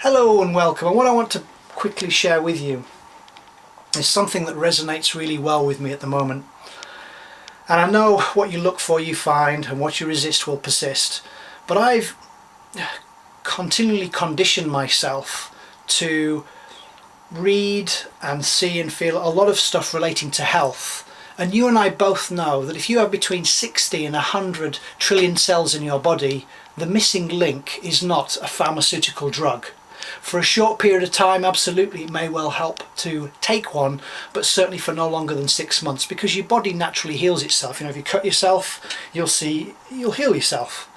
Hello and welcome, and what I want to quickly share with you is something that resonates really well with me at the moment. And I know what you look for you find, and what you resist will persist, but I've continually conditioned myself to read and see and feel a lot of stuff relating to health. And you and I both know that if you have between 60 and 100 trillion cells in your body, the missing link is not a pharmaceutical drug. For a short period of time, absolutely, it may well help to take one, but certainly for no longer than 6 months, because your body naturally heals itself. You know, if you cut yourself, you'll heal yourself.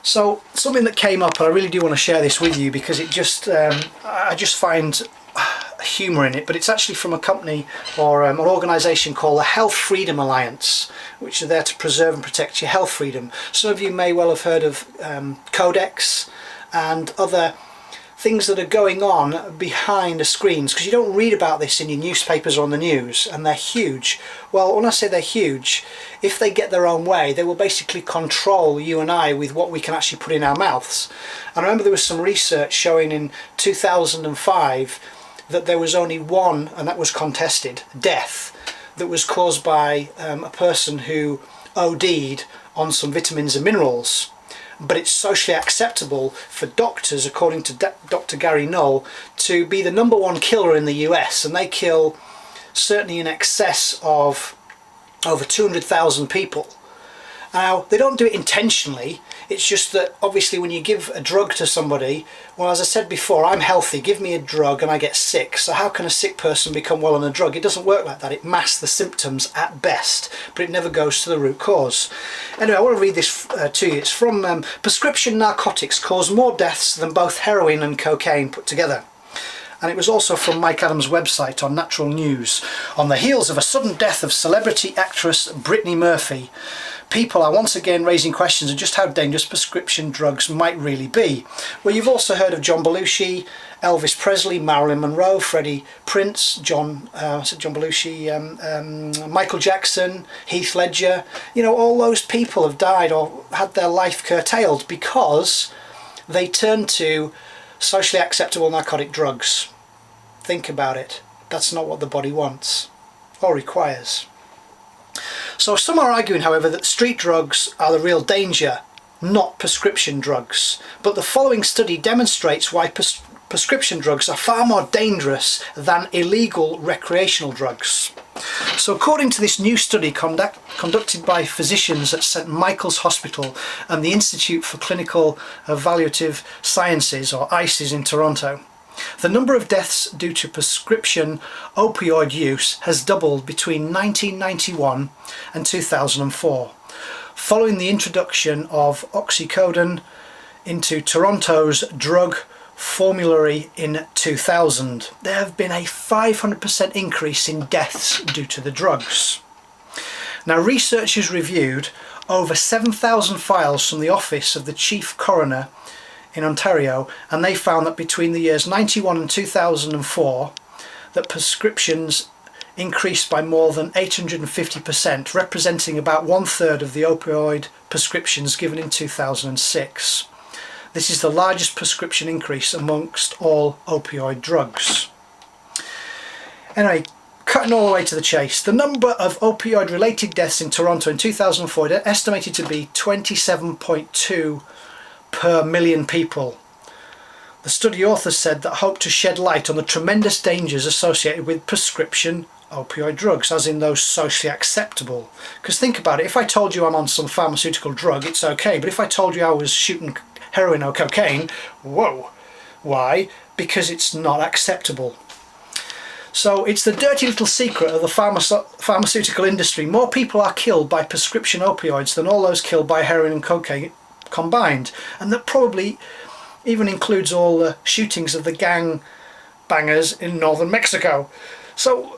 So something that came up, and I really do want to share this with you because it just, I just find humour in it, but it's actually from a company or an organisation called the Health Freedom Alliance, which are there to preserve and protect your health freedom. Some of you may well have heard of Codex and other things that are going on behind the screens, because you don't read about this in your newspapers or on the news, and they're huge. Well, when I say they're huge, if they get their own way, they will basically control you and I with what we can actually put in our mouths. And I remember there was some research showing in 2005 that there was only one, and that was contested, death that was caused by a person who OD'd on some vitamins and minerals. But it's socially acceptable for doctors, according to Dr. Gary Knoll, to be the #1 killer in the US, and they kill certainly in excess of over 200,000 people. Now, they don't do it intentionally. It's just that obviously when you give a drug to somebody, well, as I said before, I'm healthy, give me a drug and I get sick. So how can a sick person become well on a drug? It doesn't work like that. It masks the symptoms at best, but it never goes to the root cause. Anyway, I want to read this to you. It's from Prescription Narcotics Cause More Deaths Than Both Heroin and Cocaine Put Together. And it was also from Mike Adams' website on Natural News. On the heels of a sudden death of celebrity actress Brittany Murphy, people are once again raising questions of just how dangerous prescription drugs might really be. Well, you've also heard of John Belushi, Elvis Presley, Marilyn Monroe, Freddie Prinze, Michael Jackson, Heath Ledger. You know, all those people have died or had their life curtailed because they turned to socially acceptable narcotic drugs. Think about it. That's not what the body wants or requires. So some are arguing, however, that street drugs are the real danger, not prescription drugs. But the following study demonstrates why prescription drugs are far more dangerous than illegal recreational drugs. So according to this new study conducted by physicians at St. Michael's Hospital and the Institute for Clinical Evaluative Sciences, or ICES, in Toronto, the number of deaths due to prescription opioid use has doubled between 1991 and 2004, following the introduction of oxycodone into Toronto's drug formulary in 2000. There have been a 500% increase in deaths due to the drugs. Now, researchers reviewed over 7,000 files from the Office of the Chief Coroner in Ontario, and they found that between the years 91 and 2004 that prescriptions increased by more than 850%, representing about 1/3 of the opioid prescriptions given in 2006. This is the largest prescription increase amongst all opioid drugs. Anyway, cutting all the way to the chase, the number of opioid related deaths in Toronto in 2004 is estimated to be 27.2 per million people. The study authors said that hope to shed light on the tremendous dangers associated with prescription opioid drugs, as in those socially acceptable. Because think about it, if I told you I'm on some pharmaceutical drug, it's okay, but if I told you I was shooting heroin or cocaine, whoa. Why? Because it's not acceptable. So it's the dirty little secret of the pharmaceutical industry. More people are killed by prescription opioids than all those killed by heroin and cocaine combined, and that probably even includes all the shootings of the gang bangers in northern Mexico. So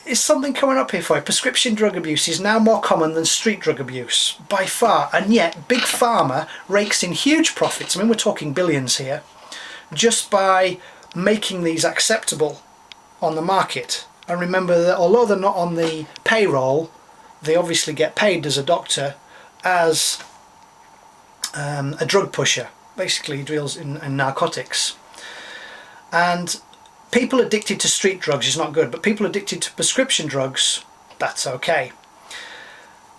is something coming up here for you? Prescription drug abuse is now more common than street drug abuse by far, and yet Big Pharma rakes in huge profits. I mean, we're talking billions here, just by making these acceptable on the market. And remember that although they're not on the payroll, they obviously get paid as a doctor as a drug pusher. basically deals in narcotics. And people addicted to street drugs is not good, but people addicted to prescription drugs, that's okay.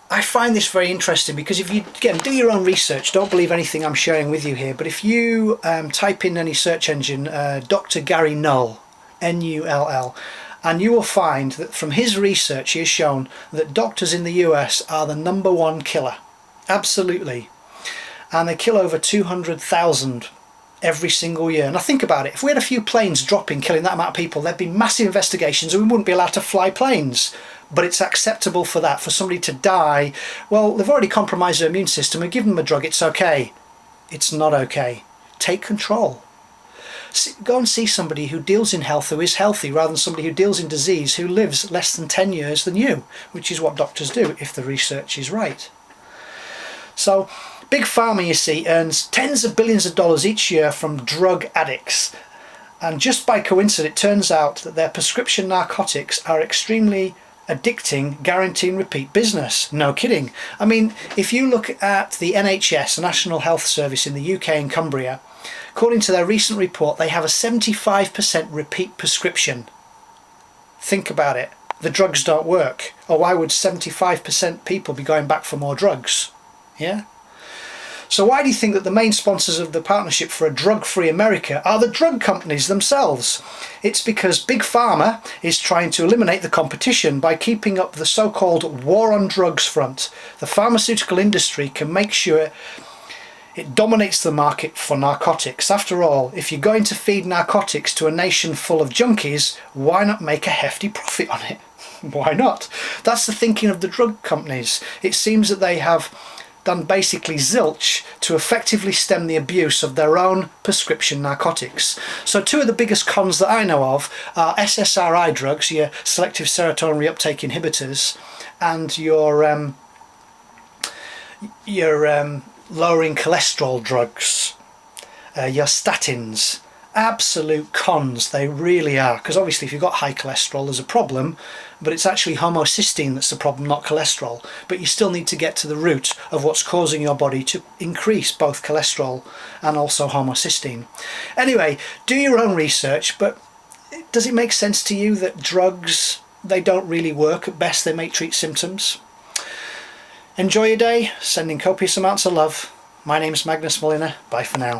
I find this very interesting because if you, again, do your own research, don't believe anything I'm sharing with you here, but if you type in any search engine, Dr. Gary Null, N-U-L-L, and you will find that from his research he has shown that doctors in the US are the #1 killer. Absolutely. And they kill over 200,000 every single year. Now think about it, if we had a few planes dropping killing that amount of people, there'd be massive investigations and we wouldn't be allowed to fly planes. But it's acceptable for that, for somebody to die. Well, they've already compromised their immune system and given them a drug, it's okay. It's not okay. Take control. Go and see somebody who deals in health, who is healthy, rather than somebody who deals in disease, who lives less than 10 years than you, which is what doctors do if the research is right. So Big Pharma, you see, earns tens of billions of dollars each year from drug addicts. And just by coincidence, it turns out that their prescription narcotics are extremely addicting, guaranteeing repeat business. No kidding. I mean, if you look at the NHS, National Health Service in the UK and Cumbria, according to their recent report, they have a 75% repeat prescription. Think about it. The drugs don't work. Or why would 75% people be going back for more drugs? Yeah? So why do you think that the main sponsors of the Partnership for a Drug-Free America are the drug companies themselves? It's because Big Pharma is trying to eliminate the competition by keeping up the so-called war on drugs front. The pharmaceutical industry can make sure it dominates the market for narcotics. After all, if you're going to feed narcotics to a nation full of junkies, why not make a hefty profit on it? Why not? That's the thinking of the drug companies. It seems that they have done basically zilch to effectively stem the abuse of their own prescription narcotics. So two of the biggest cons that I know of are SSRI drugs, your selective serotonin reuptake inhibitors, and your lowering cholesterol drugs, your statins. Absolute cons, they really are, because obviously if you've got high cholesterol there's a problem, but it's actually homocysteine that's the problem, not cholesterol. But you still need to get to the root of what's causing your body to increase both cholesterol and also homocysteine. Anyway, do your own research, but does it make sense to you that drugs, they don't really work? At best they may treat symptoms. Enjoy your day, sending copious amounts of love. My name's Magnus Molina. Bye for now.